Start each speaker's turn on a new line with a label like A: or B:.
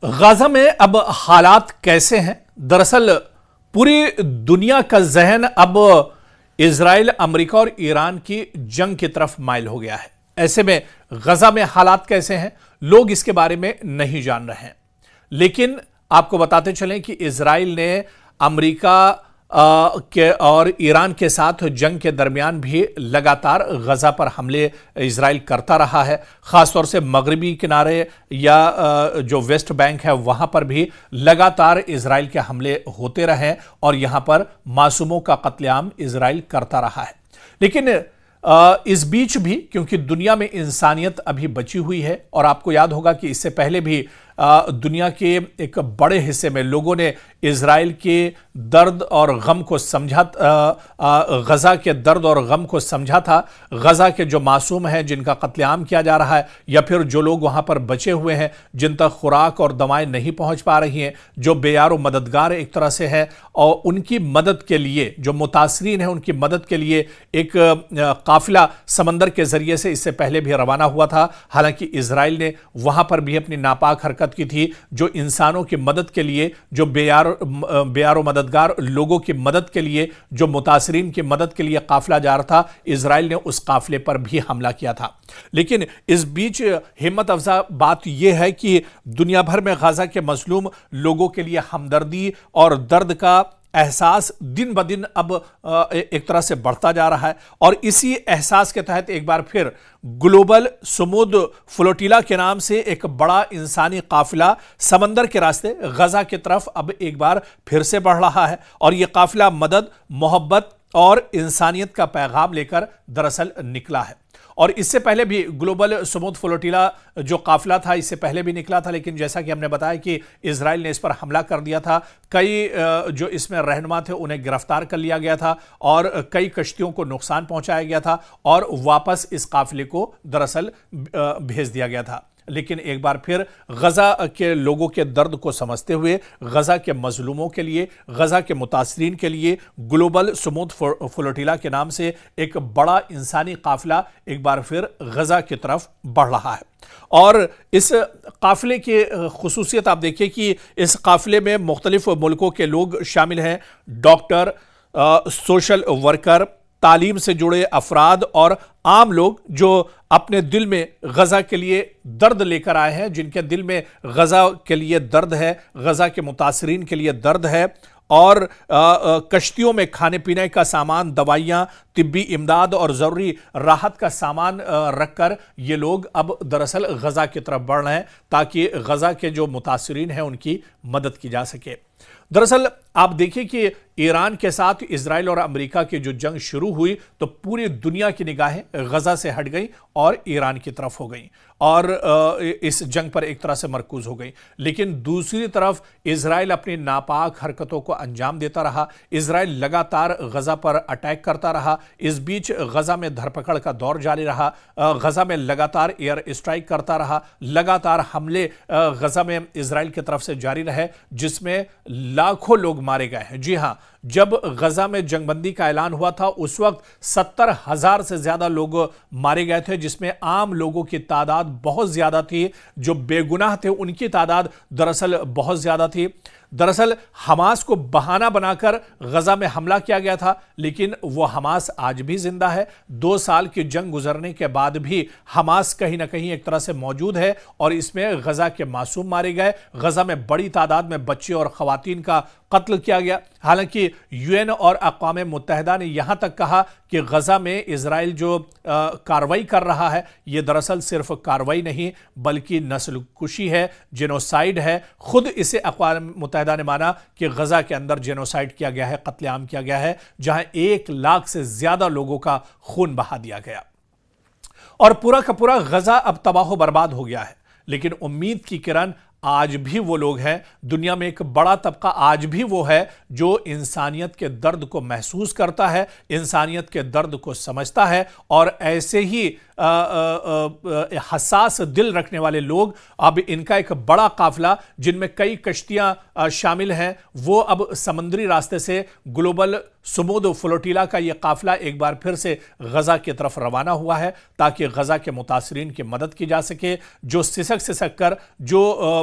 A: غزہ میں اب حالات کیسے ہیں؟ دراصل پوری دنیا کا ذہن اب اسرائیل، امریکہ اور ایران کی جنگ کی طرف مائل ہو گیا ہے۔ ایسے میں غزہ میں حالات کیسے ہیں؟ لوگ اس کے بارے میں نہیں جان رہے ہیں، لیکن آپ کو بتاتے چلیں کہ اسرائیل نے امریکہ اور ایران کے ساتھ جنگ کے درمیان بھی لگاتار غزہ پر حملے اسرائیل کرتا رہا ہے۔ خاص طور سے مغربی کنارے یا جو ویسٹ بینک ہے وہاں پر بھی لگاتار اسرائیل کے حملے ہوتے رہے اور یہاں پر معصوموں کا قتل عام اسرائیل کرتا رہا ہے۔ لیکن اس بیچ بھی کیونکہ دنیا میں انسانیت ابھی بچی ہوئی ہے، اور آپ کو یاد ہوگا کہ اس سے پہلے بھی دنیا کے ایک بڑے حصے میں لوگوں نے اسرائیل کے درد اور غم کو سمجھا، غزہ کے درد اور غم کو سمجھا تھا۔ غزہ کے جو معصوم ہیں جن کا قتل عام کیا جا رہا ہے، یا پھر جو لوگ وہاں پر بچے ہوئے ہیں جن تک خوراک اور دوائیں نہیں پہنچ پا رہی ہیں، جو بے یار و مددگار ایک طرح سے ہے، اور ان کی مدد کے لیے جو متاثرین ہیں ان کی مدد کے لیے ایک قافلہ سمندر کے ذریعے سے اس سے پہلے بھی روانہ ہوا تھا۔ حالانکہ اسرائیل نے وہاں پر بھی اپنی ناپاک حرکت کی تھی، جو انسانوں کی مدد کے لیے، جو بے یار و مددگار لوگوں کی مدد کے لیے، جو متاثرین کی مدد کے لیے قافلہ جا رہا تھا، اسرائیل نے اس قافلے پر بھی حملہ کیا تھا۔ لیکن اس بیچ ہمت افزا بات یہ ہے کہ دنیا بھر میں غزہ کے مظلوم لوگوں کے لیے ہمدردی اور درد کا احساس دن بدن اب ایک طرح سے بڑھتا جا رہا ہے، اور اسی احساس کے تحت ایک بار پھر گلوبل سمود فلوٹیلا کے نام سے ایک بڑا انسانی قافلہ سمندر کے راستے غزہ کی طرف اب ایک بار پھر سے بڑھ رہا ہے، اور یہ قافلہ مدد، محبت اور انسانیت کا پیغام لے کر دراصل نکلا ہے۔ اور اس سے پہلے بھی گلوبل سمود فلوٹیلا جو قافلہ تھا اس سے پہلے بھی نکلا تھا، لیکن جیسا کہ ہم نے بتایا کہ اسرائیل نے اس پر حملہ کر دیا تھا۔ کئی جو اس میں رہنما تھے انہیں گرفتار کر لیا گیا تھا، اور کئی کشتیوں کو نقصان پہنچایا گیا تھا، اور واپس اس قافلے کو دراصل بھیج دیا گیا تھا۔ لیکن ایک بار پھر غزہ کے لوگوں کے درد کو سمجھتے ہوئے، غزہ کے مظلوموں کے لیے، غزہ کے متاثرین کے لیے گلوبل سمود فلوٹیلا کے نام سے ایک بڑا انسانی قافلہ ایک بار پھر غزہ کی طرف بڑھ رہا ہے۔ اور اس قافلے کی خصوصیت آپ دیکھیں کہ اس قافلے میں مختلف ملکوں کے لوگ شامل ہیں، ڈاکٹر، سوشل ورکر، تعلیم سے جڑے افراد اور عام لوگ جو اپنے دل میں غزہ کے لیے درد لے کر آئے ہیں، جن کے دل میں غزہ کے لیے درد ہے، غزہ کے متاثرین کے لیے درد ہے، اور کشتیوں میں کھانے پینے کا سامان، دوائیاں، طبی امداد اور ضروری راحت کا سامان رکھ کر یہ لوگ اب دراصل غزہ کی طرف بڑھ رہے ہیں تاکہ غزہ کے جو متاثرین ہیں ان کی مدد کی جا سکے۔ دراصل آپ دیکھیں کہ ایران کے ساتھ اسرائیل اور امریکہ کی جو جنگ شروع ہوئی تو پوری دنیا کی نگاہیں غزہ سے ہٹ گئیں اور ایران کی طرف ہو گئیں، اور اس جنگ پر ایک طرح سے مرکوز ہو گئیں۔ لیکن دوسری طرف اسرائیل اپنی ناپاک حرکتوں کو انجام دیتا رہا، اسرائیل لگاتار غزہ پر اٹیک کرتا رہا۔ اس بیچ غزہ میں دھرپکڑ کا دور جاری رہا، غزہ میں لگاتار ایئر اسٹرائک کرتا رہا، لگاتار حملے غزہ میں اسرائیل کی طرف سے جاری رہے، جس میں لاکھوں لوگ مارے گئے ہیں۔ جی ہاں، جب غزہ میں جنگ بندی کا اعلان ہوا تھا اس وقت 70,000 سے زیادہ لوگ مارے گئے تھے، جس میں عام لوگوں کی تعداد بہت زیادہ تھی، جو بے گناہ تھے ان کی تعداد دراصل بہت زیادہ تھی۔ دراصل حماس کو بہانہ بنا کر غزہ میں حملہ کیا گیا تھا، لیکن وہ حماس آج بھی زندہ ہے۔ 2 سال کی جنگ گزرنے کے بعد بھی حماس کہیں نہ کہیں ایک طرح سے موجود ہے، اور اس میں غزہ کے معصوم مارے گئے، غزہ میں بڑی تعداد میں بچے اور خواتین کا قتل کیا گیا۔ حالانکہ UN اور اقوام متحدہ نے یہاں تک کہا کہ غزہ میں اسرائیل جو کارروائی کر رہا ہے یہ دراصل صرف کارروائی نہیں بلکہ نسل کشی ہے، جینوسائیڈ ہے۔ خود اسے اقوام متحدہ نے مانا کہ غزہ کے اندر جینوسائیڈ کیا گیا ہے، قتل عام کیا گیا ہے، جہاں 1 لاکھ سے زیادہ لوگوں کا خون بہا دیا گیا، اور پورا کا پورا غزہ اب تباہ و برباد ہو گیا ہے۔ لیکن امید کی کرن آج بھی وہ لوگ ہیں، دنیا میں ایک بڑا طبقہ آج بھی وہ ہے جو انسانیت کے درد کو محسوس کرتا ہے، انسانیت کے درد کو سمجھتا ہے، اور ایسے ہی حساس دل رکھنے والے لوگ، اب ان کا ایک بڑا قافلہ جن میں کئی کشتیاں شامل ہیں، وہ اب سمندری راستے سے گلوبل سمود فلوٹیلا کا یہ قافلہ ایک بار پھر سے غزہ کی طرف روانہ ہوا ہے تاکہ غزہ کے متاثرین کی مدد کی جا سکے، جو سسک کر، جو